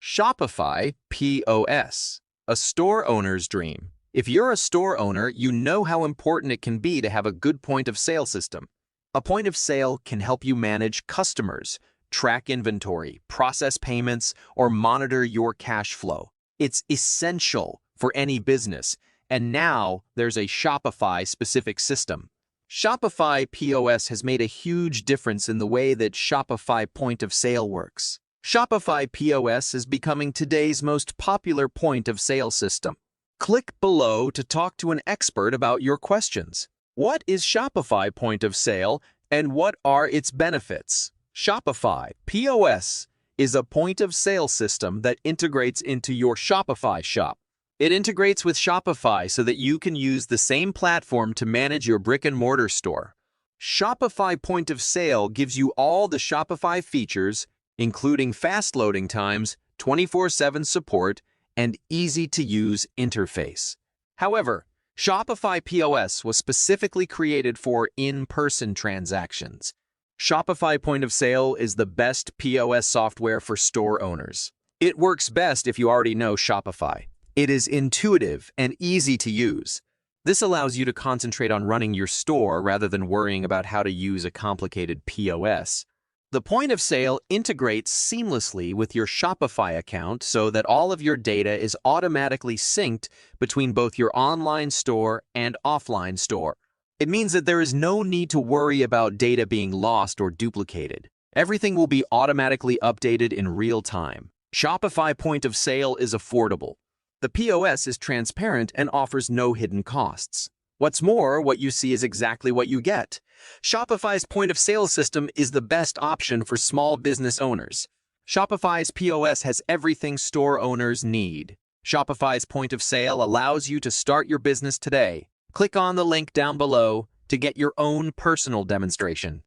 Shopify POS, a store owner's dream. If you're a store owner, you know how important it can be to have a good point of sale system. A point of sale can help you manage customers, track inventory, process payments, or monitor your cash flow. It's essential for any business, and now there's a Shopify-specific system. Shopify POS has made a huge difference in the way that Shopify point of sale works. Shopify POS is becoming today's most popular point of sale system. Click below to talk to an expert about your questions. What is Shopify point of sale and what are its benefits? Shopify POS is a point of sale system that integrates into your Shopify shop. It integrates with Shopify so that you can use the same platform to manage your brick-and-mortar store. Shopify point of sale gives you all the Shopify features, including fast loading times, 24/7 support, and easy-to-use interface. However, Shopify POS was specifically created for in-person transactions. Shopify point of sale is the best POS software for store owners. It works best if you already know Shopify. It is intuitive and easy to use. This allows you to concentrate on running your store rather than worrying about how to use a complicated POS. The point of sale integrates seamlessly with your Shopify account so that all of your data is automatically synced between both your online store and offline store. It means that there is no need to worry about data being lost or duplicated. Everything will be automatically updated in real time. Shopify point of sale is affordable. The POS is transparent and offers no hidden costs. What's more, what you see is exactly what you get. Shopify's point of sale system is the best option for small business owners. Shopify's POS has everything store owners need. Shopify's point of sale allows you to start your business today. Click on the link down below to get your own personal demonstration.